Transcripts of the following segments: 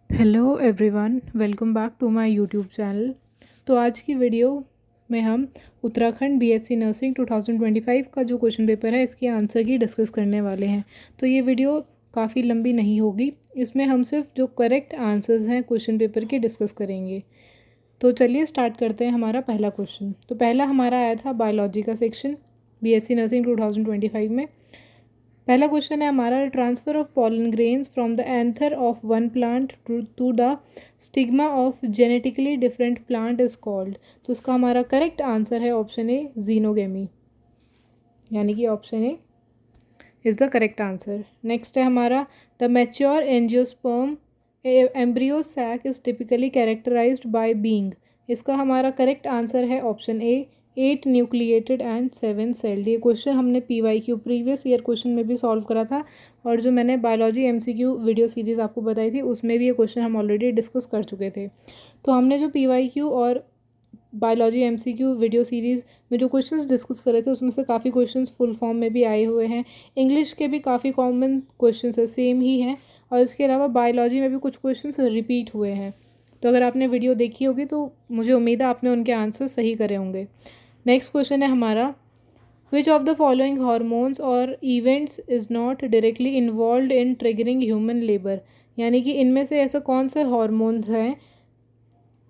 Hello everyone, welcome back to my YouTube channel. तो आज की वीडियो में हम उत्तराखंड बीएससी नर्सिंग 2025 का जो क्वेश्चन पेपर है इसके आंसर की डिस्कस करने वाले हैं। तो ये वीडियो काफ़ी लंबी नहीं होगी, इसमें हम सिर्फ जो करेक्ट आंसर्स हैं क्वेश्चन पेपर के डिस्कस करेंगे। तो चलिए स्टार्ट करते हैं हमारा पहला क्वेश्चन। तो पहला हमारा आया था बायोलॉजी का सेक्शन बीएससी नर्सिंग 2025 में। पहला क्वेश्चन है हमारा, transfer of pollen grains from the anther of one plant to the stigma of genetically different plant is called. तो उसका हमारा करेक्ट आंसर है ऑप्शन ए, जीनोगेमी, यानी कि option A is the correct answer. Next है हमारा, the mature angiosperm embryo sac is typically characterised by being. इसका हमारा करेक्ट आंसर है option A, 8 nucleated and 7 celled. ये क्वेश्चन हमने PYQ प्रीवियस ईयर क्वेश्चन में भी सॉल्व करा था, और जो मैंने बायोलॉजी MCQ वीडियो सीरीज़ आपको बताई थी उसमें भी ये क्वेश्चन हम ऑलरेडी डिस्कस कर चुके थे। तो हमने जो PYQ और बायोलॉजी MCQ वीडियो सीरीज़ में जो क्वेश्चंस डिस्कस करे थे उसमें से काफ़ी क्वेश्चंस फुल फॉर्म में भी आए हुए हैं। इंग्लिश के भी काफ़ी कॉमन क्वेश्चंस है, सेम ही हैं, और इसके अलावा बायोलॉजी में भी कुछ क्वेश्चंस रिपीट हुए हैं। तो अगर आपने वीडियो देखी होगी तो मुझे उम्मीद है आपने उनके आंसर सही करे होंगे। नेक्स्ट क्वेश्चन है हमारा, which of the following hormones और events is not directly involve in triggering human labour. यानी कि इनमें से ऐसा कौन सा हॉर्मोन्स हैं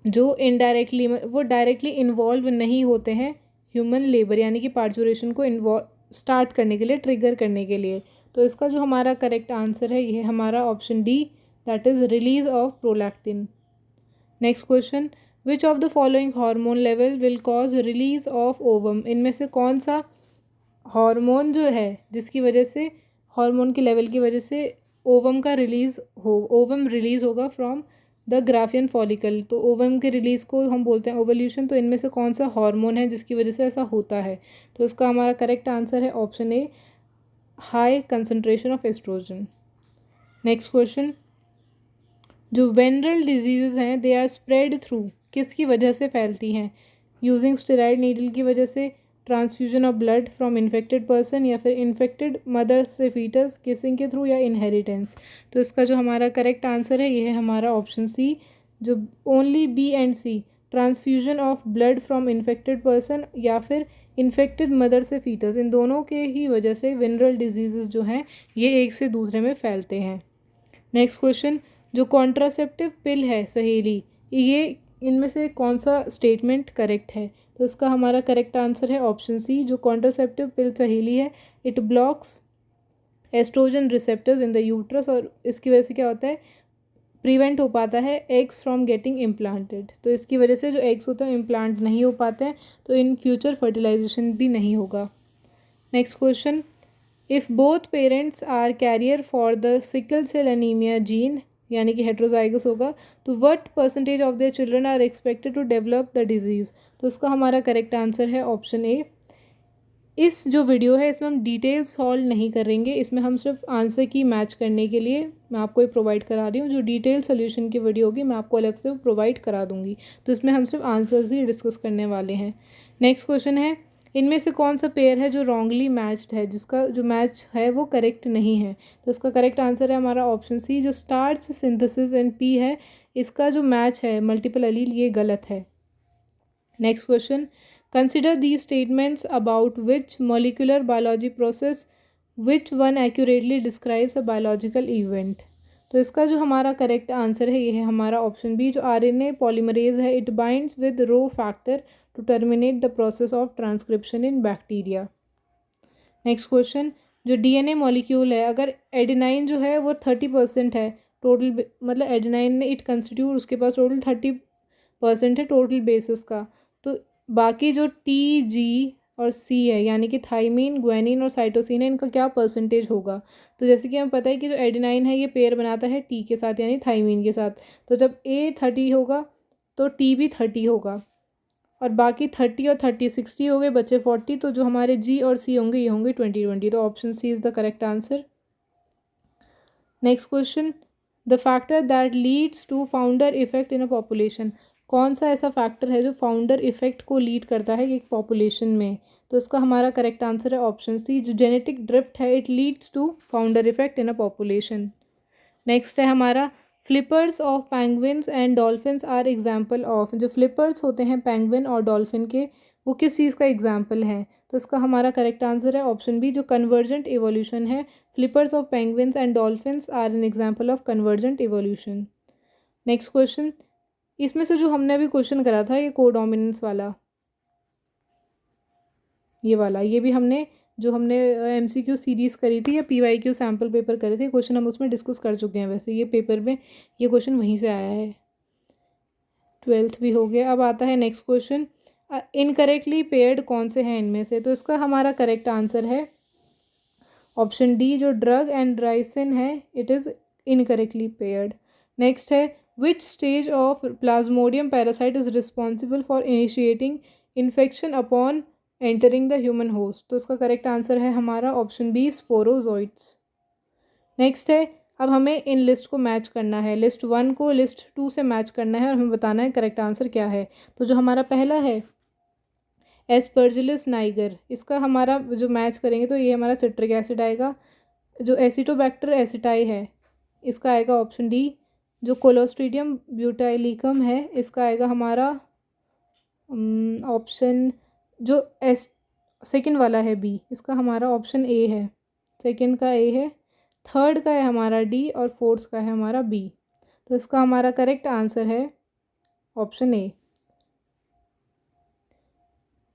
जो इनडायरेक्टली, वो डायरेक्टली इन्वॉल्व नहीं होते हैं ह्यूमन लेबर यानी कि पार्चुरेशन को इन्वॉल्व स्टार्ट करने के लिए, ट्रिगर करने के लिए। तो इसका जो हमारा करेक्ट आंसर है ये हमारा option D, that is release of prolactin. Next question, which of the following hormone level will cause release of ovum. इनमें से कौन सा हार्मोन जो है जिसकी वजह से, हार्मोन के लेवल की वजह से ओवम का रिलीज हो, ओवम रिलीज होगा फ्रॉम द ग्राफियन फॉलिकल। तो ओवम के रिलीज को हम बोलते हैं ओवल्यूशन। तो इनमें से कौन सा हार्मोन है जिसकी वजह से ऐसा होता है। तो इसका हमारा करेक्ट आंसर है option A, high concentration of oestrogen. Next question, जो वेनरल डिजीज़ हैं दे आर स्प्रेड थ्रू, किसकी वजह से फैलती हैं। यूजिंग स्टेरॉइड नीडल की वजह से, transfusion of blood from infected person, या फिर इन्फेक्टेड मदर से फीटस, किसिंग के थ्रू, या इनहेरिटेंस। तो इसका जो हमारा करेक्ट आंसर है ये है हमारा ऑप्शन सी, जो only B and C, transfusion of blood from infected person या फिर इन्फेक्टेड मदर से फीटस, इन दोनों के ही वजह से वेनरल डिजीज़ जो हैं ये एक से दूसरे में फैलते हैं। नेक्स्ट क्वेश्चन, जो कॉन्ट्रासेप्टिव पिल है सहेली, ये इनमें से कौन सा स्टेटमेंट करेक्ट है। तो इसका हमारा करेक्ट आंसर है ऑप्शन सी, जो कॉन्ट्रासेप्टिव पिल सहेली है it blocks oestrogen receptors in the uterus, और इसकी वजह से क्या होता है, प्रिवेंट हो पाता है एग्स फ्रॉम गेटिंग इम्प्लांटेड। तो इसकी वजह से जो एग्स होते हैं इम्प्लांट नहीं हो पाते हैं, तो इन फ्यूचर फर्टिलाइजेशन भी नहीं होगा। Next question, if both parents are carrier for the sickle cell anaemia gene, यानी कि हेट्रोजाइगस होगा, तो what percentage of their children are expected to develop the disease. तो इसका हमारा करेक्ट आंसर है ऑप्शन ए। इस जो वीडियो है इसमें हम डिटेल सॉल्व नहीं करेंगे, इसमें हम सिर्फ आंसर की मैच करने के लिए मैं आपको ये प्रोवाइड करा रही हूँ। जो डिटेल सोल्यूशन की वीडियो होगी मैं आपको अलग से प्रोवाइड करा दूँगी, तो इसमें हम सिर्फ आंसर्स ही डिस्कस करने वाले हैं। नेक्स्ट क्वेश्चन है, इनमें से कौन सा पेयर है जो रॉन्गली मैच्ड है, जिसका जो मैच है वो करेक्ट नहीं है। तो इसका करेक्ट आंसर है हमारा ऑप्शन सी, जो स्टार्च सिंथेसिस एंड पी है, इसका जो मैच है मल्टीपल एलील, ये गलत है। Next question, consider the statements about which molecular biology process which one accurately describes a biological event. तो इसका जो हमारा करेक्ट आंसर है ये है हमारा ऑप्शन बी, जो RNA पॉलीमरेज है it binds with rho factor to terminate the process of transcription in bacteria. Next question, जो DNA मॉलिक्यूल है, अगर एडेनाइन जो है वो 30% है टोटल, मतलब एडेनाइन ने इट कंस्टिट्यूट, उसके पास टोटल 30% है टोटल बेसिस का, तो बाकी जो TG और C है यानी कि थाइमीन, ग्वानिन और साइटोसिन है, इनका क्या परसेंटेज होगा। तो जैसे कि हमें पता है कि जो एडेनाइन है ये पेयर बनाता है T के साथ यानी थाइमीन के साथ, तो जब A 30 होगा तो T भी 30 होगा, और बाकी 30 और 30 60 हो गए, बचे 40, तो जो हमारे G और C होंगे ये होंगे 20-20। तो option C is the correct answer. Next question, the factor that leads to founder effect in a population, कौन सा ऐसा फैक्टर है जो फाउंडर इफेक्ट को लीड करता है एक पॉपुलेशन में। तो इसका हमारा करेक्ट आंसर है ऑप्शन सी, जो जेनेटिक ड्रिफ्ट है it leads to founder effect in a population. Next है हमारा, flippers of penguins and dolphins are example of, जो फ्लिपर्स होते हैं पेंगुइन और डॉल्फिन के, वो किस चीज़ का एग्जाम्पल है? तो इसका हमारा करेक्ट आंसर है ऑप्शन बी, जो कन्वर्जेंट इवोल्यूशन है। Flippers of penguins and dolphins are an example of convergent evolution. Next question, इसमें से जो हमने अभी क्वेश्चन करा था ये कोडोमिनेंस वाला, ये वाला, ये भी हमने जो हमने MCQ सीरीज़ करी थी या PYQ सैम्पल पेपर करे थे, क्वेश्चन हम उसमें डिस्कस कर चुके हैं। वैसे ये पेपर में ये क्वेश्चन वहीं से आया है। 12th भी हो गया। अब आता है नेक्स्ट क्वेश्चन, इनकरेक्टली पेयर्ड कौन से हैं इनमें से? तो इसका हमारा करेक्ट आंसर है ऑप्शन डी, जो ड्रग एंड राइसिन है, it is incorrectly paired. Next है, which stage of Plasmodium parasite is responsible for initiating infection upon entering the human host? तो इसका करेक्ट आंसर है हमारा ऑप्शन बी, स्पोरोजोइट्स। नेक्स्ट है, अब हमें इन लिस्ट को मैच करना है, लिस्ट 1 को लिस्ट 2 से मैच करना है और हमें बताना है करेक्ट आंसर क्या है। तो जो हमारा पहला है एस्परजिलस नाइगर, इसका हमारा जो मैच करेंगे तो ये हमारा सिट्रिक एसिड आएगा। जो एसिटोबैक्टर एसिटाई है, इसका आएगा ऑप्शन डी। जो कोलोस्ट्रीडियम ब्यूटाइलिकम है, इसका आएगा हमारा ऑप्शन जो सेकंड वाला है बी, इसका हमारा ऑप्शन ए है। सेकंड का ए है, थर्ड का है हमारा डी और फोर्थ का है हमारा बी। तो इसका हमारा करेक्ट आंसर है ऑप्शन ए।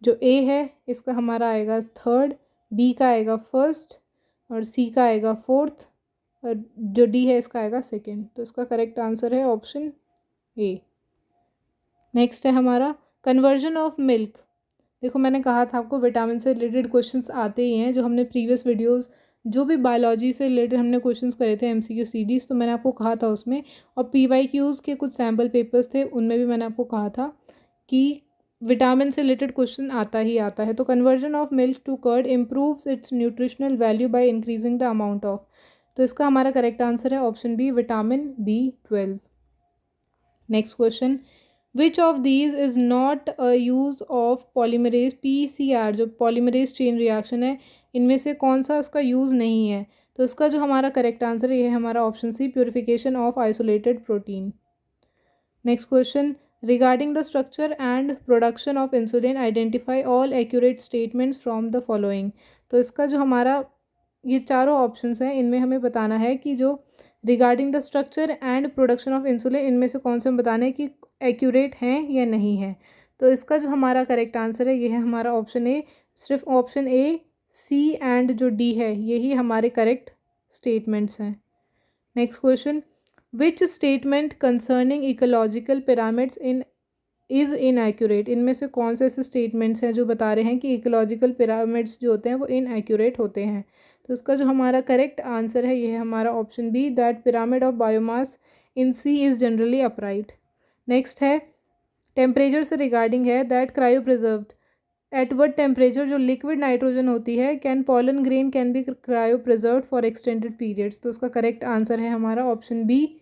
जो ए है इसका हमारा आएगा थर्ड, बी का आएगा फर्स्ट और सी का आएगा फोर्थ और जो डी है इसका आएगा सेकंड। तो इसका करेक्ट आंसर है ऑप्शन ए। नेक्स्ट है हमारा कन्वर्जन ऑफ मिल्क। देखो मैंने कहा था आपको विटामिन से रिलेटेड क्वेश्चंस आते ही हैं, जो हमने प्रीवियस वीडियोस जो भी बायोलॉजी से रिलेटेड हमने क्वेश्चंस करे थे MCQ सीरीज़, तो मैंने आपको कहा था उसमें, और PYQs के कुछ सैम्पल पेपर्स थे उनमें भी मैंने आपको कहा था कि विटामिन से रिलेटेड क्वेश्चन आता ही आता है। तो conversion of milk to curd improves its nutritional value by increasing the amount of. तो इसका हमारा करेक्ट आंसर है option B, vitamin B12। Next question, which of these is not a use of polymerase PCR, जो polymerase chain reaction है, इनमें से कौन सा इसका यूज़ नहीं है? तो इसका जो हमारा करेक्ट आंसर है ये है हमारा option C, purification of isolated protein. Next question, regarding the structure and production of insulin identify all accurate statements from the following. तो इसका जो हमारा ये चारों ऑप्शंस हैं, इनमें हमें बताना है कि जो regarding the structure and production of insulin, इनमें से कौन से हम बताना है कि एक्यूरेट हैं या नहीं है। तो इसका जो हमारा करेक्ट आंसर है ये है हमारा ऑप्शन ए। सिर्फ ऑप्शन ए, सी एंड जो डी है यही हमारे करेक्ट स्टेटमेंट्स हैं। Next question, which statement concerning ecological pyramids is inaccurate? इनमें से कौन से ऐसे स्टेटमेंट्स हैं जो बता रहे हैं कि इकोलॉजिकल पिरामिड्स जो होते हैं वो इनएक्यूरेट होते हैं? तो इसका जो हमारा करेक्ट आंसर है ये है हमारा option B, that pyramid of biomass in sea is generally upright. Next है टेम्परेचर से रिगार्डिंग है, that cryopreserved at what temperature, जो लिक्विड नाइट्रोजन होती है, can pollen grain can be cryopreserved for extended periods? तो उसका correct answer है हमारा option B,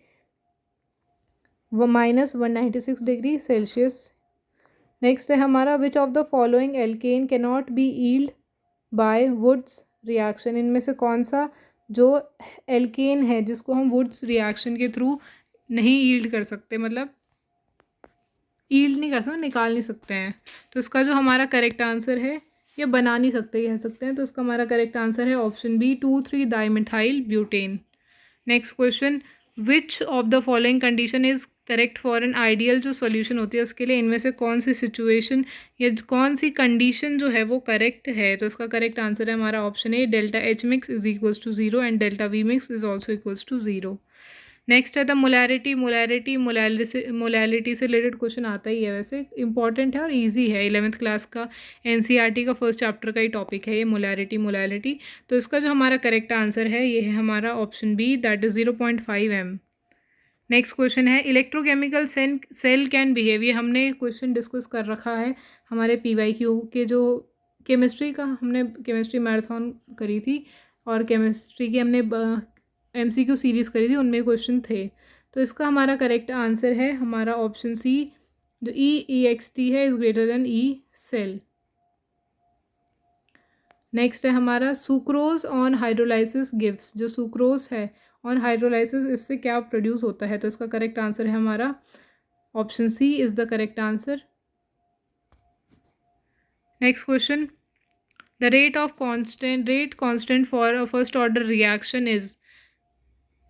-196 degree Celsius. Next है हमारा, which of the following alkane can not be yield by Wurtz reaction? इनमें से कौन सा जो एल्केन है जिसको हम वुड्स रिएक्शन के थ्रू नहीं ईल्ड कर सकते, मतलब ईल्ड नहीं कर सकते, निकाल नहीं सकते हैं? तो इसका जो हमारा करेक्ट आंसर है, या बना नहीं सकते कह सकते हैं, तो इसका हमारा करेक्ट आंसर है option B, two three dimethyl butane. Next question, which of the following condition is correct for an ideal, जो सॉल्यूशन होती है उसके लिए इनमें से कौन सी सिचुएशन या कौन सी कंडीशन जो है वो करेक्ट है? तो इसका करेक्ट आंसर है हमारा option A, delta H mix is equals to 0 and delta V mix is also equals to 0। Next है द मोलैरिटी। मोलैरिटी से रिलेटेड क्वेश्चन आता ही है, वैसे इंपॉर्टेंट है और इजी है, 11th क्लास का NCERT का फर्स्ट चैप्टर का ही टॉपिक है ये मोलैरिटी। तो इसका जो हमारा करेक्ट आंसर है ये है हमारा option B, that is 0.5 m। Next question है, इलेक्ट्रोकेमिकल सेल कैन बिहेव, ये हमने क्वेश्चन डिस्कस कर रखा है हमारे PYQ के, जो केमिस्ट्री का हमने केमिस्ट्री मैराथन करी थी और केमिस्ट्री की हमने MCQ सीरीज़ करी थी, उनमें क्वेश्चन थे। तो इसका हमारा करेक्ट आंसर है हमारा ऑप्शन सी, जो EXT है is greater than E cell. Next है हमारा सुक्रोज ऑन हाइड्रोलाइसिस गिव्स, जो सुक्रोज है ऑन हाइड्रोलाइसिस इससे क्या प्रोड्यूस होता है? तो इसका करेक्ट आंसर है हमारा option C is the correct answer. Next question, the rate constant for a first order reaction is,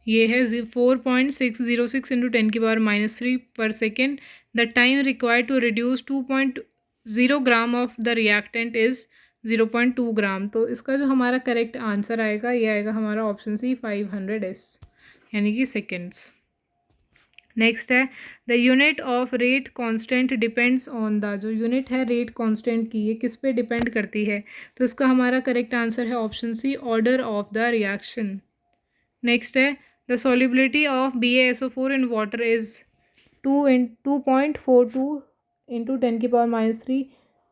ये है 4.606 इंटू 10⁻³ पर second. The time required to reduce 2.0 gram of the reactant is 0.2 gram. तो इसका जो हमारा correct answer आएगा ये आएगा हमारा ऑप्शन सी 500s यानी कि सेकेंड्स। नेक्स्ट है, the unit of rate constant depends on the, जो यूनिट है रेट कांस्टेंट की ये किस पे डिपेंड करती है? तो इसका हमारा करेक्ट आंसर है option C order of the reaction. Next है, the solubility of BaSO4 in water is 2.42 into 10⁻³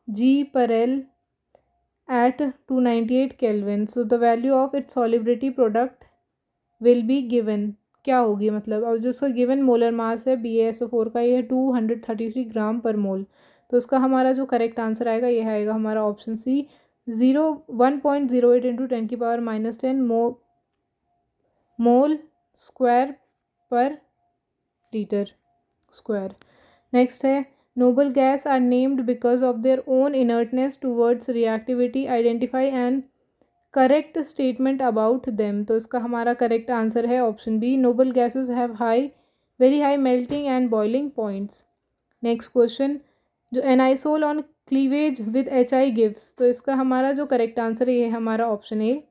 G/L at 298 Kelvin. So the value of its solubility product will be given, क्या होगी मतलब? अब जो इसका गिवन मोलर मास है BaSO4 का ये है 233 ग्राम पर मोल। तो इसका हमारा जो करेक्ट आंसर आएगा ये आएगा हमारा option C 1.08 into 10⁻10 mole square पर लीटर स्क्वायर। नेक्स्ट है, noble gas are named because of their own inertness towards reactivity. Identify and correct statement about them. तो इसका हमारा करेक्ट आंसर है option B, noble gases have very high melting and boiling points. Next question, जो anisole on cleavage with HI gives, तो इसका हमारा जो correct answer है ये हमारा option A.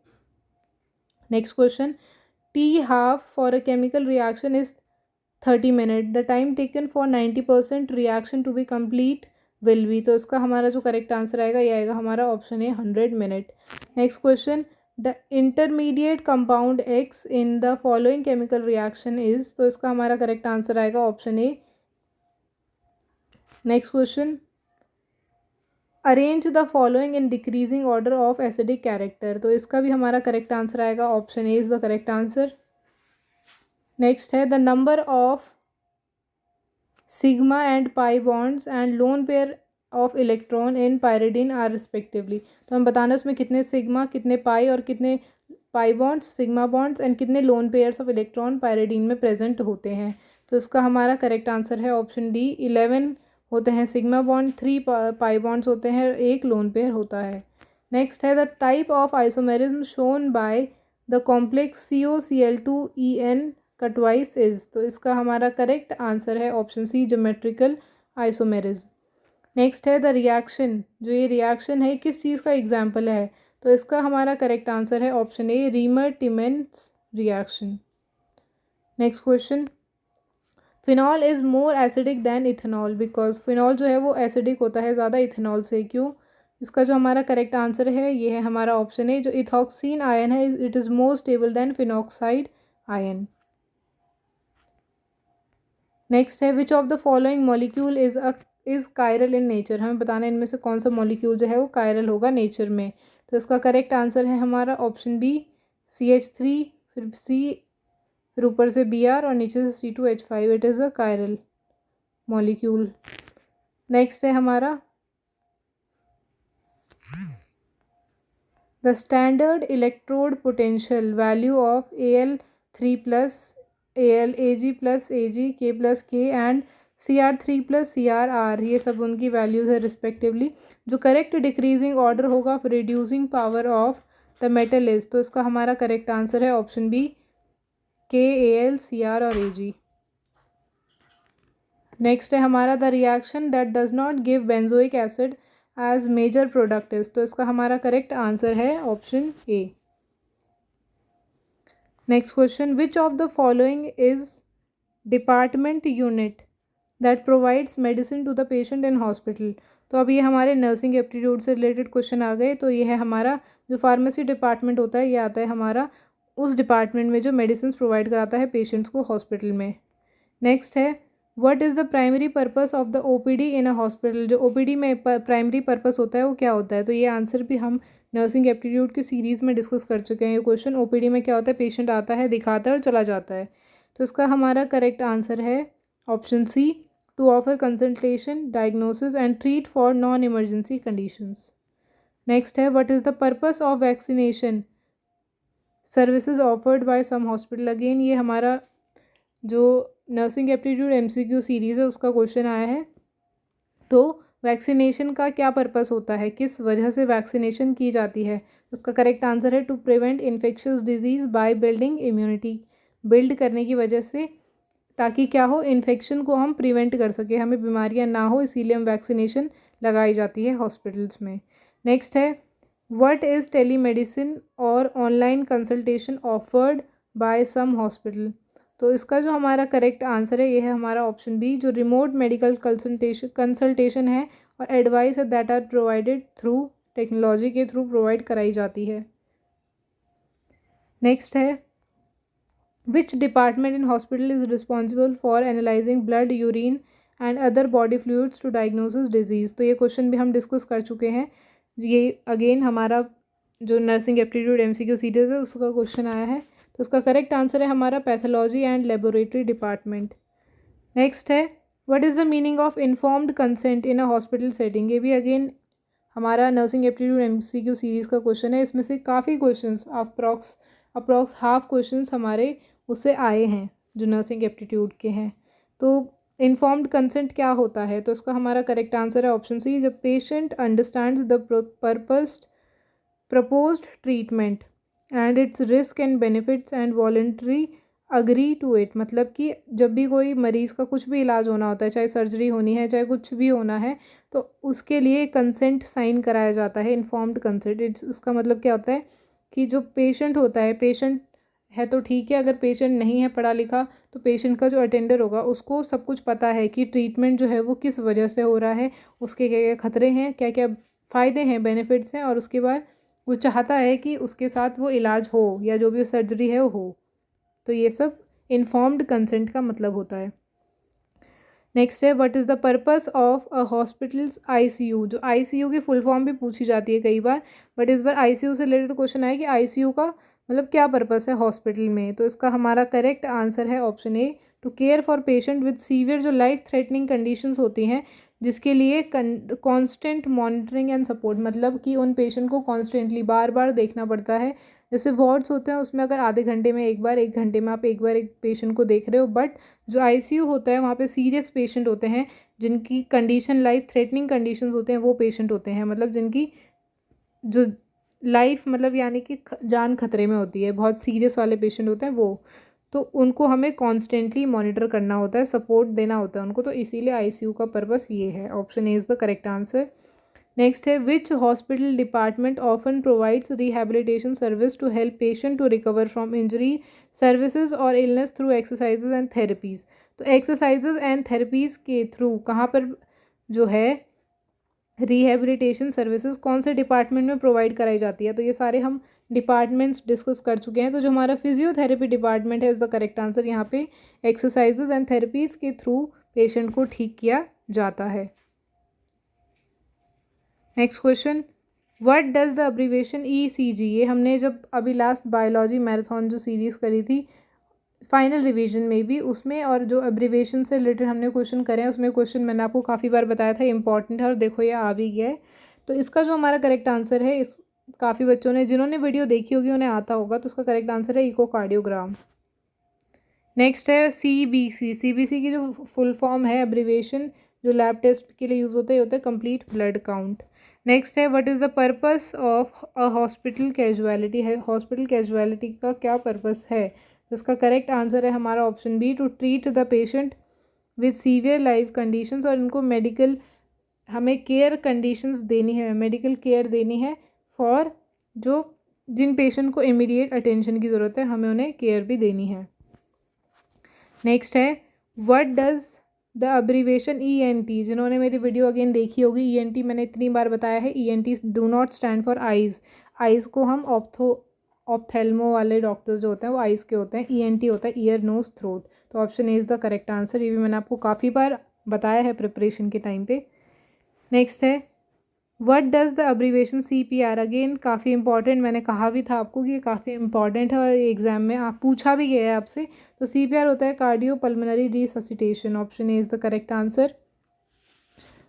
Next question, T half for a chemical reaction is 30 minutes. The time taken for 90% reaction to be complete will be, तो इसका हमारा जो करेक्ट आंसर आएगा ये आएगा हमारा option A 100 minute. Next question, the intermediate compound X in the following chemical reaction is, तो इसका हमारा करेक्ट आंसर आएगा option A. Next question, arrange the following in decreasing order of acidic character, तो इसका भी हमारा करेक्ट आंसर आएगा option A is the correct answer. Next है, the number of sigma and pi bonds and lone pair of electron in pyridine are respectively, तो हम बताना उसमें कितने सिग्मा, कितने पाई और कितने pi bonds, sigma bonds and कितने lone pairs of electron pyridine में प्रेजेंट होते हैं। तो इसका हमारा करेक्ट आंसर है ऑप्शन डी 11 होते हैं सिग्मा बॉन्ड, 3 पाई बॉन्ड्स होते हैं, 1 लोन पेयर होता है। नेक्स्ट है, the type of isomerism shown by the complex COCl2En का ट्वाइस इज, तो इसका हमारा करेक्ट आंसर है option C geometrical isomerism. Next है, द रिएक्शन, जो ये रिएक्शन है किस चीज़ का एग्जाम्पल है? तो इसका हमारा करेक्ट आंसर है option A Reimer Tiemann reaction. Next question, phenol is more acidic than ethanol because, phenol जो है वो एसिडिक होता है ज़्यादा इथेनॉल से, क्यों? इसका जो हमारा करेक्ट आंसर है ये है हमारा ऑप्शन ए, जो इथॉक्सीन आयन है it is more stable than phenoxide ion. Next है, which of the following molecule is chiral in nature, हमें बताना है इनमें से कौन सा मॉलिक्यूल जो है वो कायरल होगा नेचर में। तो इसका करेक्ट आंसर है हमारा ऑप्शन बी CH3, फिर C, फिर ऊपर से Br और नीचे से C2H5, it is a chiral molecule. Next है हमारा, the standard electrode potential value of Al3+, Ag+Ag, K+K and Cr3+Cr, ये सब उनकी वैल्यूज़ है रिस्पेक्टिवली। जो करेक्ट डिक्रीजिंग ऑर्डर होगा फिर reducing power of the metal is, तो इसका हमारा करेक्ट आंसर है option B K, Al, Cr और Ag। नेक्स्ट है हमारा, the reaction that does not give benzoic acid as major product is, तो इसका हमारा करेक्ट आंसर है option A. Next question, which of the following is department unit that provides medicine to the patient in hospital, तो अब ये हमारे nursing aptitude से related question आ गए। तो ये है हमारा जो फार्मेसी डिपार्टमेंट होता है ये आता है हमारा उस डिपार्टमेंट में जो मेडिसिन प्रोवाइड कराता है पेशेंट्स को हॉस्पिटल में। नेक्स्ट है, what is the primary purpose of the OPD in a hospital, जो OPD में प्राइमरी पर्पस होता है वो क्या होता है? तो ये आंसर भी हम नर्सिंग एप्टीट्यूड की सीरीज़ में डिस्कस कर चुके हैं। ये क्वेश्चन OPD में क्या होता है, पेशेंट आता है, दिखाता है और चला जाता है। तो इसका हमारा करेक्ट आंसर है option C, to offer consultation, diagnosis and treat for non emergency conditions. Next है, what is the purpose of vaccination services offered by some hospital, again ये हमारा जो नर्सिंग एप्टीट्यूड MCQ सीरीज़ है उसका question आया है। तो वैक्सीनेशन का क्या पर्पस होता है, किस वजह से वैक्सीनेशन की जाती है? उसका करेक्ट आंसर है to prevent infectious disease by building immunity, build करने की वजह से, ताकि क्या हो, इन्फेक्शन को हम प्रिवेंट कर सके, हमें बीमारियां ना हो, इसीलिए हम वैक्सीनेशन लगाई जाती है हॉस्पिटल्स में। नेक्स्ट है व्हाट इज़ टेलीमेडिसिन और online consultation offered by some hospital. तो इसका जो हमारा करेक्ट आंसर है ये है हमारा ऑप्शन बी, जो रिमोट मेडिकल कंसल्टेशन है और एडवाइस है that are provided through technology के थ्रू प्रोवाइड कराई जाती है। नेक्स्ट है which department in hospital is responsible for analysing blood, urine and other body fluids to diagnosis disease. तो ये क्वेश्चन भी हम डिस्कस कर चुके हैं, ये अगेन हमारा जो नर्सिंग एप्टीट्यूड MCQ सीरीज़ है उसका क्वेश्चन आया है। तो उसका करेक्ट आंसर है हमारा pathology and laboratory department. Next है what is the meaning of informed consent in a hospital setting. ये भी अगेन हमारा नर्सिंग एप्टीट्यूड MCQ सीरीज़ का क्वेश्चन है। इसमें से काफ़ी क्वेश्चंस अप्रॉक्स हाफ क्वेश्चंस हमारे उससे आए हैं जो नर्सिंग एप्टीट्यूड के हैं। तो इन्फॉर्म्ड कंसेंट क्या होता है, तो इसका हमारा करेक्ट आंसर है ऑप्शन सी, जब patient understands the proposed treatment and its risk and benefits and voluntary agree to it. मतलब कि जब भी कोई मरीज़ का कुछ भी इलाज होना होता है, चाहे सर्जरी होनी है, चाहे कुछ भी होना है, तो उसके लिए कंसेंट साइन कराया जाता है, इन्फॉर्म्ड कंसेंट। इसका मतलब क्या होता है कि जो पेशेंट होता है, पेशेंट है तो ठीक है, अगर पेशेंट नहीं है पढ़ा लिखा तो पेशेंट का जो अटेंडर होगा उसको सब कुछ पता है कि ट्रीटमेंट जो है वो किस वजह से हो रहा है, उसके क्या क्या खतरे हैं, क्या क्या फ़ायदे हैं, बेनिफिट्स हैं, और उसके बाद वो चाहता है कि उसके साथ वो इलाज हो या जो भी सर्जरी है वो हो। तो ये सब इन्फॉर्म्ड कंसेंट का मतलब होता है। नेक्स्ट है what is the purpose of a hospitals ICU। जो ICU की फुल फॉर्म भी पूछी जाती है कई बार, बट इस बार ICU से रिलेटेड क्वेश्चन आया कि ICU का मतलब क्या पर्पस है हॉस्पिटल में। तो इसका हमारा करेक्ट आंसर है option A, to care for patient with severe, जो लाइफ थ्रेटनिंग कंडीशंस होती हैं, जिसके लिए कांस्टेंट मॉनिटरिंग एंड सपोर्ट, मतलब कि उन पेशेंट को कॉन्स्टेंटली बार बार देखना पड़ता है। जैसे वार्ड्स होते हैं उसमें अगर आधे घंटे में एक बार, 1 घंटे में आप एक बार एक पेशेंट को देख रहे हो, बट जो ICU होता है वहाँ पे सीरियस पेशेंट होते हैं, जिनकी कंडीशन लाइफ थ्रेटनिंग कंडीशंस होते हैं, वो पेशेंट होते हैं, मतलब जिनकी जो लाइफ मतलब यानी कि जान खतरे में होती है, बहुत सीरियस वाले पेशेंट होते हैं वो, तो उनको हमें कॉन्स्टेंटली मॉनिटर करना होता है, सपोर्ट देना होता है उनको, तो इसीलिए ICU का पर्पस ये है। Option A is the correct answer. Next है which hospital department often provides rehabilitation service to help patient to recover from injury, services और illness through exercises and therapies. तो एक्सरसाइजेज एंड थेरेपीज़ के through कहाँ पर जो है rehabilitation services कौन से डिपार्टमेंट में प्रोवाइड कराई जाती है। तो ये सारे हम डिपार्टमेंट्स डिस्कस कर चुके हैं। तो जो हमारा फिजियोथेरेपी डिपार्टमेंट है इज़ द करेक्ट आंसर। यहाँ पे एक्सरसाइजेज एंड थेरेपीज़ के थ्रू पेशेंट को ठीक किया जाता है। Next question what does the abbreviation ECG। ये हमने जब अभी लास्ट बायोलॉजी मैराथन जो सीरीज़ करी थी फाइनल रिवीजन में भी, उसमें और जो अब्रीविएशन से रिलेटेड हमने क्वेश्चन करे हैं उसमें क्वेश्चन मैंने आपको काफ़ी बार बताया था इंपॉर्टेंट है, और देखो ये आ भी गया है। तो इसका जो हमारा करेक्ट आंसर है, इस काफ़ी बच्चों ने जिन्होंने वीडियो देखी होगी उन्हें आता होगा, तो उसका करेक्ट आंसर है इकोकार्डियोग्राम। नेक्स्ट है CBC की जो फुल फॉर्म है अब्रीविएशन जो लैब टेस्ट के लिए यूज़ होता है कंप्लीट ब्लड काउंट। नेक्स्ट है what is the purpose of a hospital casualty. है हॉस्पिटल कैजुअलिटी का क्या पर्पस है, जिसका करेक्ट आंसर है हमारा option B, to treat the patient with severe life conditions, और इनको मेडिकल हमें केयर कंडीशंस देनी है, मेडिकल केयर देनी है फॉर जो जिन पेशेंट को इमीडिएट अटेंशन की ज़रूरत है, हमें उन्हें केयर भी देनी है। नेक्स्ट है what does the abbreviation ENT। जिन्होंने मेरी वीडियो अगेन देखी होगी, ENT मैंने इतनी बार बताया है, ENT do not stand for eyes. Eyes को हम ऑप्थेल्मो वाले डॉक्टर्स जो होते हैं वो आइज़ के होते हैं, ENT होता है ईयर नोज थ्रोट। तो option A is the correct answer. ये भी मैंने आपको काफ़ी बार बताया है प्रिपरेशन के टाइम पे। नेक्स्ट है what does the abbreviation CPR। Again काफ़ी इंपॉर्टेंट, मैंने कहा भी था आपको कि ये काफ़ी इंपॉर्टेंट है और एग्जाम में आप पूछा भी गया है आपसे। तो CPR होता है cardio pulmonary resuscitation. Option A is the correct answer.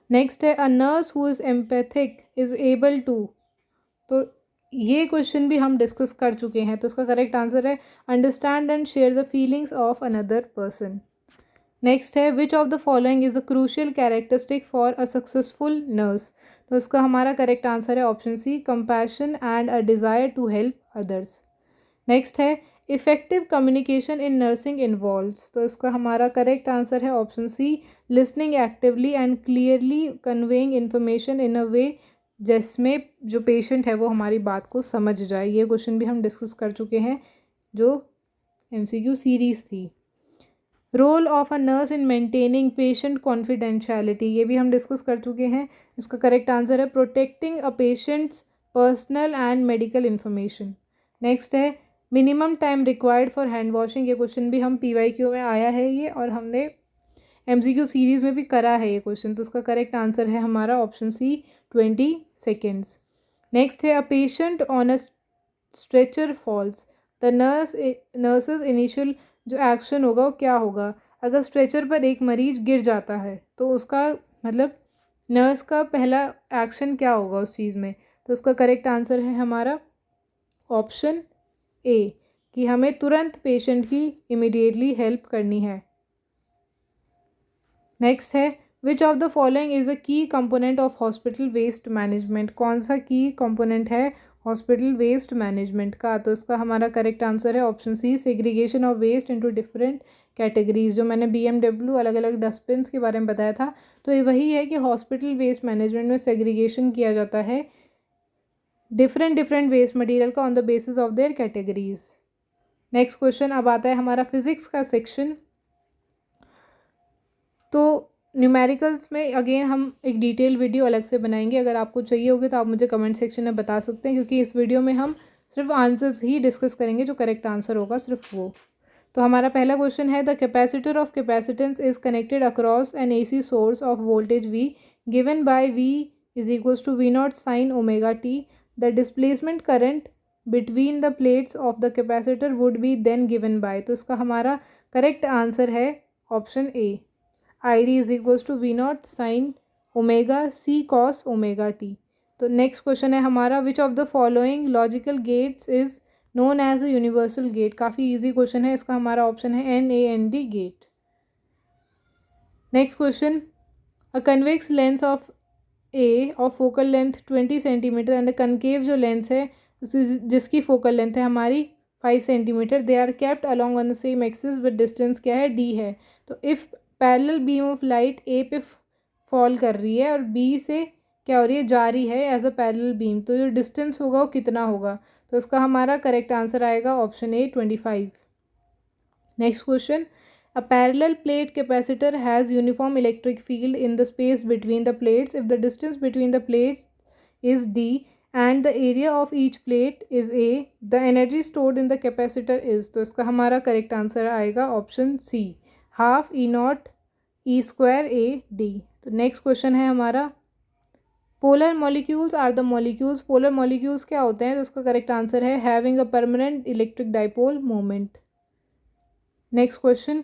Next है a nurse who is empathic is able to. तो ये क्वेश्चन भी हम डिस्कस कर चुके हैं, तो उसका करेक्ट आंसर है understand and share the feelings of another person. Next है which of the following is a crucial characteristic for a successful nurse. तो इसका हमारा करेक्ट आंसर है option C, compassion and a desire to help others. Next है effective communication in nursing involves. तो इसका हमारा correct answer है option C, listening actively and clearly conveying information in a way जिसमें जो पेशेंट है वो हमारी बात को समझ जाए। ये क्वेश्चन भी हम डिस्कस कर चुके हैं जो MCQ सीरीज़ थी। Role of a nurse in maintaining patient confidentiality, ये भी हम डिस्कस कर चुके हैं। इसका करेक्ट आंसर है protecting a patient's personal and medical information. Next है minimum time required for hand washing. ये क्वेश्चन भी हम PYQ में आया है ये, और हमने MCQ सीरीज़ में भी करा है ये क्वेश्चन। तो उसका करेक्ट आंसर है हमारा ऑप्शन सी, 20 सेकेंड्स। नेक्स्ट है a patient on a stretcher falls, the nurse's initial जो एक्शन होगा वो क्या होगा। अगर स्ट्रेचर पर एक मरीज गिर जाता है तो उसका मतलब नर्स का पहला एक्शन क्या होगा उस चीज़ में। तो उसका करेक्ट आंसर है हमारा ऑप्शन ए, कि हमें तुरंत पेशेंट की इमीडिएटली हेल्प करनी है। नेक्स्ट है which of the following is a key component of hospital waste management. कौन सा की कंपोनेंट है हॉस्पिटल वेस्ट मैनेजमेंट का। तो इसका हमारा करेक्ट आंसर है option C, segregation of waste into different categories. जो मैंने BMW अलग अलग डस्टबिन के बारे में बताया था, तो ये वही है कि हॉस्पिटल वेस्ट मैनेजमेंट में सेग्रीगेशन किया जाता है डिफरेंट वेस्ट मटेरियल का on the basis of their categories. Next question अब आता है हमारा फिजिक्स का सेक्शन। तो न्यूमेरिकल्स में अगेन हम एक डिटेल वीडियो अलग से बनाएंगे, अगर आपको चाहिए होगी तो आप मुझे कमेंट सेक्शन में बता सकते हैं, क्योंकि इस वीडियो में हम सिर्फ आंसर्स ही डिस्कस करेंगे, जो करेक्ट आंसर होगा सिर्फ वो। तो हमारा पहला क्वेश्चन है the capacitor of capacitance is connected across an AC source of voltage V given by V is equals to V0 sine omega t, the displacement current between the plates of the capacitor would be then given by. तो इसका हमारा correct answer है option A, ID is equals to V0 sine omega C cos omega t। तो next question है हमारा which of the following logical gets is known as a universal gate. काफ़ी easy question है, इसका हमारा option है NAND gate. Next question a convex lens of A of focal length 20 centimetre and concave जो lens है जिसकी focal length है हमारी 5 centimetre, they are kept along on the same axis with distance क्या है D है। तो if parallel beam of light A पे फॉल कर रही है और B से क्या हो रही है, जा रही है एज अ पैरेलल बीम, तो जो डिस्टेंस होगा वो कितना होगा। तो इसका हमारा करेक्ट आंसर आएगा option A, 25। Next question a parallel plate capacitor has uniform electric field in the space between the plates if the distance between the plates is D and the area of each plate is A, the energy stored in the capacitor is। तो इसका हमारा correct answer आएगा option C, half E0 E square AD। तो next question है हमारा polar molecules are the molecules. Polar molecules क्या होते हैं, तो उसका करेक्ट आंसर है having a permanent electric dipole moment. Next question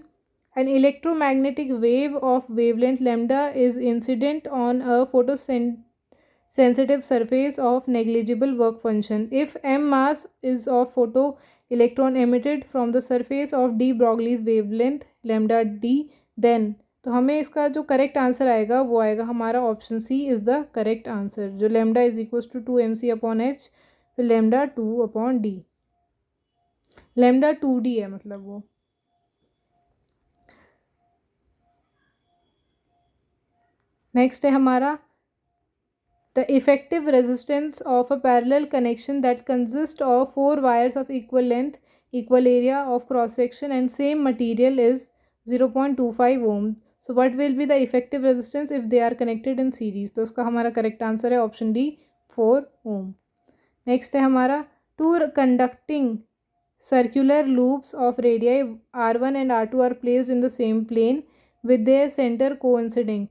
an electromagnetic wave of wavelength lambda is incident on a photosensitive surface of negligible work function if m mass is of photoelectron emitted from the surface of de Broglie's wavelength lambda d, then तो हमें इसका जो correct answer आएगा वो आएगा हमारा option C is the correct answer, जो lambda is equals to 2mc/h, फिर लेमडा 2/d, लेमडा 2d है मतलब वो। नेक्स्ट है हमारा the effective resistance of a parallel connection that consist of 4 wires of equal length, equal area of cross section and same material is 0.25 ohm. So what will be the effective resistance if they are connected in series. तो उसका हमारा correct answer है option D, 4 ohm. Next है हमारा two conducting circular loops of radii R1 and R2 are placed in the same plane with their centre coinciding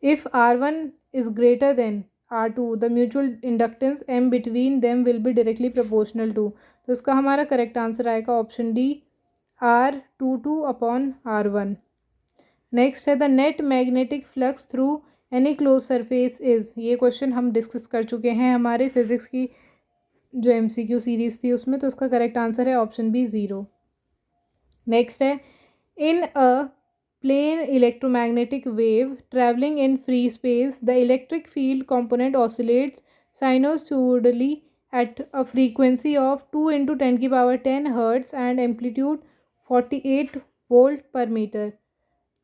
if R1 is greater than R2 the mutual inductance M between them will be directly proportional to। तो इसका हमारा correct answer आएगा option D, R22/R1। Next है the net magnetic flux through any close surface is, ये question हम discuss कर चुके हैं हमारे फिज़िक्स की जो MCQ सीरीज़ थी उसमें, तो उसका करेक्ट आंसर है ऑप्शन बी 0। नेक्स्ट है, in a plane electromagnetic wave travelling in free space the electric field component oscillates sinusoidally at a frequency of 2 into 10 की power 10 hertz and amplitude 48 volt per meter.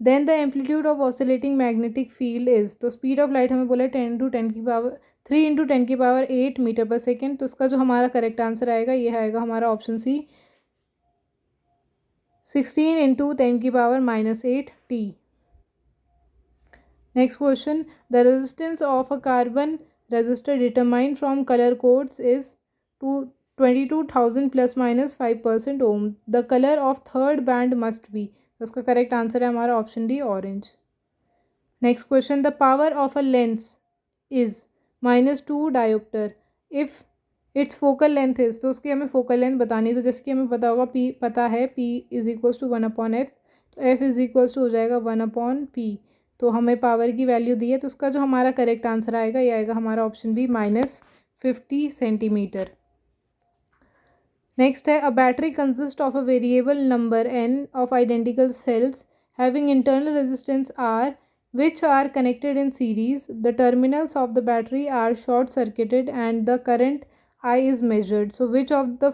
Then the amplitude of oscillating magnetic field is, तो speed of light हमें बोला 10 into 10 की power 3 into 10 की power 8 metre पर second. तो उसका जो हमारा करेक्ट आंसर आएगा ये आएगा हमारा ऑप्शन सी 16 into 10 की power -8 t। Next question, the resistance of a carbon resistor determined from color codes is 22,000 plus minus 5% ohm. The color of third band must be, तो उसका करेक्ट आंसर है हमारा option D orange. Next question, the power of a lens is -2 dioptre if it's focal length is, तो उसकी हमें focal length बतानी है। तो जैसे कि हमें पता होगा पी पता है P is equals to 1/f, तो F इज इक्वल्स टू हो जाएगा 1/P। तो हमें पावर की वैल्यू दी है, तो उसका जो हमारा करेक्ट आंसर आएगा ये आएगा हमारा ऑप्शन बी -50 सेंटीमीटर। नेक्स्ट है, a battery consist of a variable number n of identical sales having internal resistance R which are connected in series. The terminals of the battery are short circuited and the current I is measured. So which of the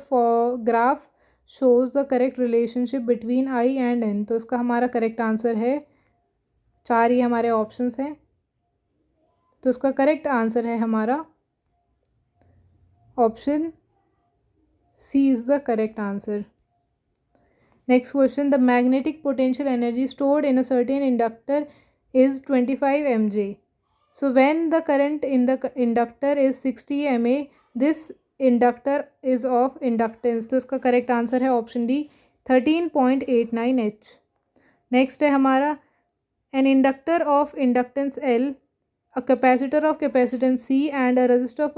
graph shows the correct relationship between I and n? तो इसका हमारा correct answer है 4, ये हमारे options हैं। तो इसका correct answer है हमारा option C is the correct answer. Next question, the magnetic potential energy stored in a certain inductor is 25 mJ. So when the current in the inductor is 60 mA, this inductor is of inductance. तो इसका correct answer है option D 13.89 H। Next है हमारा, an inductor of inductance L, a capacitor of capacitance C and a resistor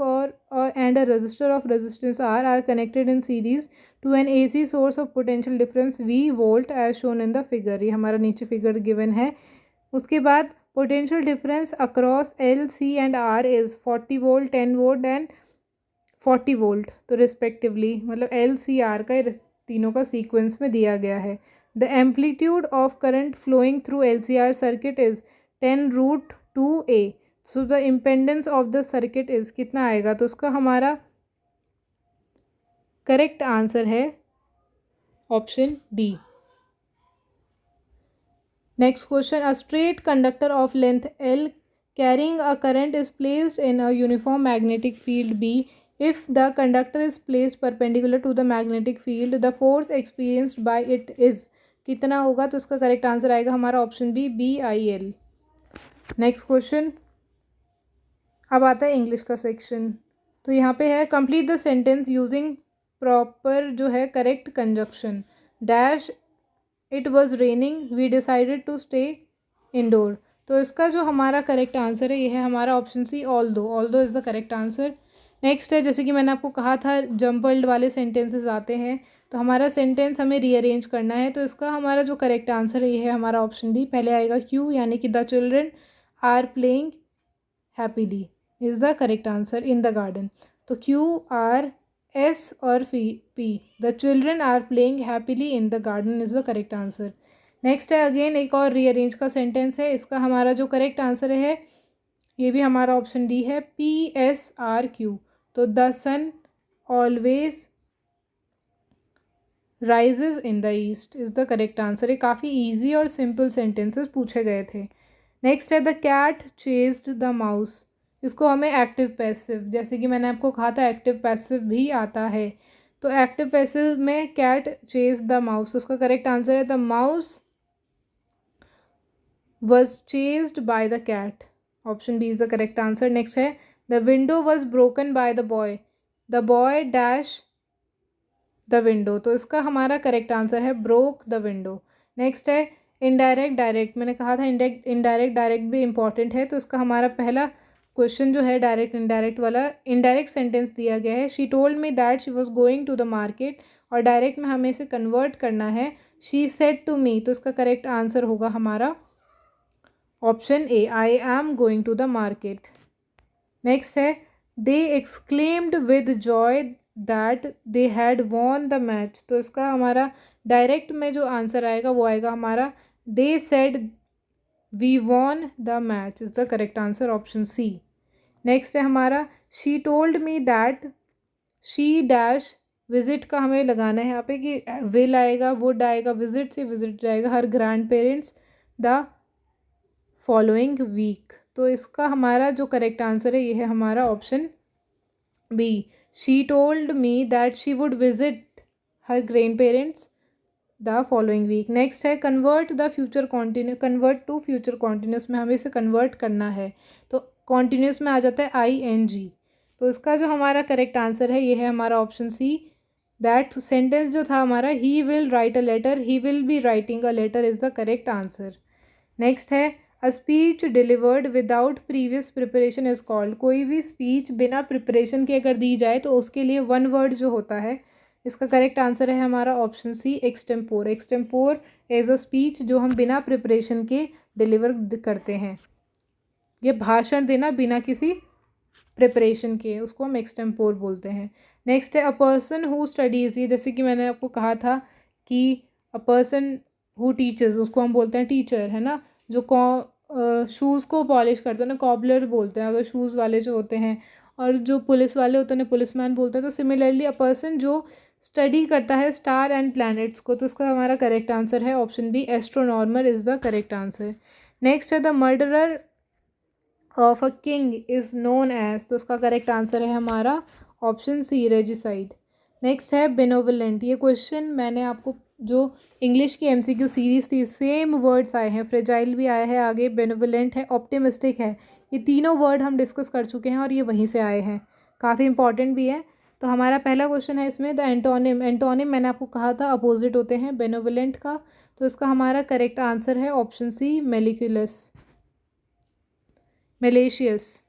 of resistance R are connected in series to an AC source of potential difference V volt as shown in the figure। ये हमारा नीचे figure given है। उसके बाद potential difference across L, C and R is 40 volt, 10 volt and 40 volt, तो respectively मतलब L, C, R का तीनों का सीक्वेंस में दिया गया है। The amplitude of current flowing through LCR circuit is 10√2A। So the impedance of the circuit is कितना आएगा, तो उसका हमारा करेक्ट आंसर है option D. Next question, a straight conductor of length L carrying a current is placed in a uniform magnetic field B. If the conductor is placed perpendicular to the magnetic field, the force experienced by it is, कितना होगा, तो इसका correct answer आएगा हमारा option B BIL। Next question, अब आता है English का सेक्शन। तो यहाँ पे है, complete the sentence using proper जो है correct conjunction dash it was raining we decided to stay indoor. तो इसका जो हमारा करेक्ट आंसर है ये है हमारा ऑप्शन सी ऑल दो is the correct answer. Next है, जैसे कि मैंने आपको कहा था जम्पल्ड वाले सेंटेंसेस आते हैं, तो हमारा सेंटेंस हमें रीअरेंज करना है। तो इसका हमारा जो करेक्ट आंसर है ये है हमारा ऑप्शन डी। पहले आएगा क्यू, यानी कि the children are playing happily is the correct answer in the garden. तो QRS और P, the children are playing happily in the garden is the correct answer. Next है अगेन एक और rearrange का सेंटेंस है, इसका हमारा जो करेक्ट आंसर है ये भी हमारा ऑप्शन डी है PSRQ। तो the sun always rises in the east is the correct answer. ये काफ़ी ईजी और सिंपल सेंटेंसेस पूछे गए थे। नेक्स्ट है, the cat chased the mouse, इसको हमें एक्टिव पैसिव, जैसे कि मैंने आपको कहा था एक्टिव पैसिव भी आता है। तो एक्टिव पैसिव में कैट चेज द माउस, उसका करेक्ट आंसर है the mouse was chased by the cat, option B is the correct answer. Next है, the window was broken by the boy dash the window, तो इसका हमारा correct answer है broke the window. Next है indirect direct, मैंने कहा था indirect direct भी इंपॉर्टेंट है। तो इसका हमारा पहला क्वेश्चन जो है डायरेक्ट इनडायरेक्ट वाला, इनडायरेक्ट सेंटेंस दिया गया है, she told me that she was going to the market, और डायरेक्ट में हमें इसे कन्वर्ट करना है शी सेड टू मी, तो इसका करेक्ट आंसर होगा हमारा option A, I am going to the market. Next है, they exclaimed with joy that they had won the match. तो इसका हमारा डायरेक्ट में जो आंसर आएगा वो आएगा हमारा they said we won the match is the correct answer, option C. Next है हमारा, she told me that she dash, visit का हमें लगाना है यहाँ पे कि विल आएगा, वुड आएगा, विजिट से विजिट जाएगा, her grandparents the following week. तो इसका हमारा जो करेक्ट आंसर है ये है हमारा option B, she told me that she would visit her grandparents the following week. Next है, convert the future continue, convert to future continuous में हमें इसे कन्वर्ट करना है, तो कॉन्टिन्यूस में आ जाता है ING। तो इसका जो हमारा करेक्ट आंसर है ये है हमारा ऑप्शन सी, दैट सेंटेंस जो था हमारा, he will write a letter, he will be writing a letter is the correct answer. Next है, a speech delivered without previous preparation is called. कोई भी स्पीच बिना प्रिपरेशन के अगर दी जाए तो उसके लिए वन वर्ड जो होता है, इसका करेक्ट आंसर है हमारा option C, extempore. Extempore as a speech जो हम बिना प्रिपरेशन के डिलीवर करते हैं, ये भाषण देना बिना किसी प्रिपरेशन के, उसको हम एक्सटेम्पोर बोलते हैं। नेक्स्ट है, अ पर्सन हु स्टडीज़, ये जैसे कि मैंने आपको कहा था कि अ पर्सन हु टीचर्स, उसको हम बोलते हैं टीचर, है ना। जो शूज़ को पॉलिश करते हैं ना, कॉबलर बोलते हैं अगर शूज़ वाले जो होते हैं, और जो पुलिस वाले होते हैं पुलिसमैन बोलते हैं। तो सिमिलरली अ पर्सन जो स्टडी करता है स्टार एंड प्लैनेट्स को, तो इसका हमारा करेक्ट आंसर है option B, astronomer is the correct answer. Next है, the murderer of a king is known as, तो उसका करेक्ट आंसर है हमारा ऑप्शन सी, रेजिसाइड। नेक्स्ट है, बेनोवलेंट। ये क्वेश्चन मैंने आपको जो इंग्लिश की MCQ सीरीज़ थी, सेम वर्ड्स आए हैं, फ्रेजाइल भी आया है, आगे बेनोवलेंट है, ऑप्टिमिस्टिक है, ये तीनों वर्ड हम डिस्कस कर चुके हैं और ये वहीं से आए हैं, काफ़ी इंपॉर्टेंट भी है। तो हमारा पहला क्वेश्चन है इसमें, द एंटोनिम। एंटोनिम मैंने आपको कहा था अपोजिट होते हैं बेनोवलेंट का, तो इसका हमारा करेक्ट आंसर है ऑप्शन सी, मेलिकुलस, मेलेशियस।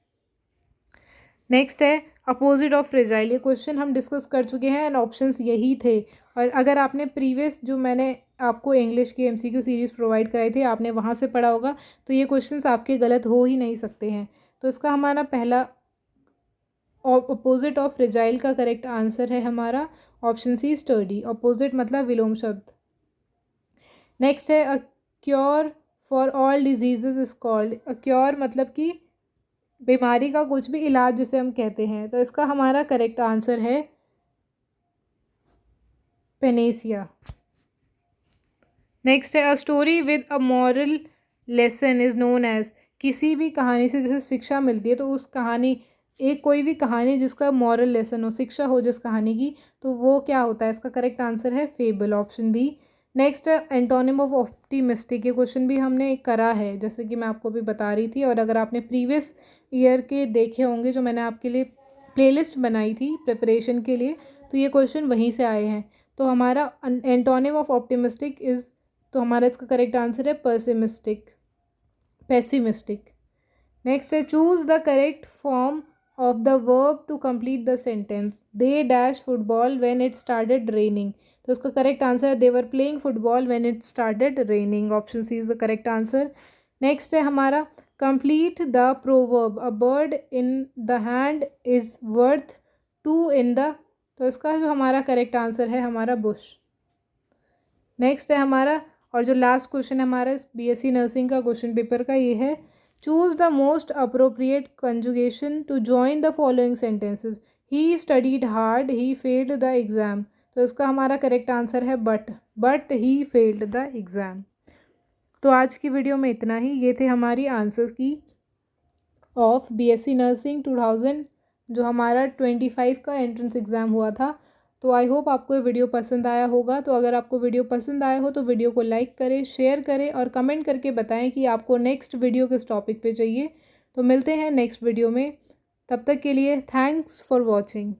नेक्स्ट है, अपोजिट ऑफ फ्रेजाइल। ये क्वेश्चन हम डिस्कस कर चुके हैं एंड ऑप्शंस यही थे, और अगर आपने प्रीवियस जो मैंने आपको इंग्लिश की MCQ सीरीज़ प्रोवाइड कराई थी, आपने वहाँ से पढ़ा होगा, तो ये क्वेश्चंस आपके गलत हो ही नहीं सकते हैं। तो इसका हमारा पहला अपोजिट ऑफ फ्रेजाइल का करेक्ट आंसर है हमारा ऑप्शन सी, स्टर्डी। अपोजिट मतलब विलोम शब्द। नेक्स्ट है, a cure for all diseases is called. A cure मतलब कि बीमारी का कुछ भी इलाज जिसे हम कहते हैं, तो इसका हमारा करेक्ट आंसर है पेनेसिया। नेक्स्ट है, a story with a moral lesson is known as. किसी भी कहानी से जैसे शिक्षा मिलती है, तो उस कहानी, एक कोई भी कहानी जिसका मॉरल लेसन हो, शिक्षा हो जिस कहानी की, तो वो क्या होता है, इसका करेक्ट आंसर है फेबल, ऑप्शन बी। नेक्स्ट है, एंटोनिम ऑफ ऑप्टिमिस्टिक। ये क्वेश्चन भी हमने करा है, जैसे कि मैं आपको भी बता रही थी, और अगर आपने प्रीवियस ईयर के देखे होंगे जो मैंने आपके लिए प्लेलिस्ट बनाई थी प्रिपरेशन के लिए, तो ये क्वेश्चन वहीं से आए हैं। तो हमारा एंटोनिम ऑफ ऑप्टिमिस्टिक इज़, तो हमारा इसका करेक्ट आंसर है पेसिमिस्टिक, पेसिमिस्टिक। नेक्स्ट है, choose the correct form of the verb to complete the sentence. They dash football when it started raining. तो उसका करेक्ट आंसर है, they were playing football when it started raining, option C is the correct answer. Next है हमारा, complete the proverb, a bird in the hand is worth two in the, तो इसका जो हमारा correct answer है हमारा Bush. Next है हमारा, और जो लास्ट क्वेश्चन है हमारा BSc नर्सिंग का क्वेश्चन पेपर का, ये है, choose the most appropriate conjugation to join the following sentences. He studied hard, he failed the exam. तो इसका हमारा करेक्ट आंसर है but he failed the exam. तो आज की वीडियो में इतना ही। ये थे हमारी आंसर की ऑफ BSc नर्सिंग 2000 जो हमारा 25 का एंट्रेंस एग्ज़ाम हुआ था। तो आई होप आपको ये वीडियो पसंद आया होगा। तो अगर आपको वीडियो पसंद आया हो तो वीडियो को लाइक करें, शेयर करें और कमेंट करके बताएं कि आपको नेक्स्ट वीडियो किस टॉपिक पे चाहिए। तो मिलते हैं नेक्स्ट वीडियो में, तब तक के लिए थैंक्स फॉर वॉचिंग।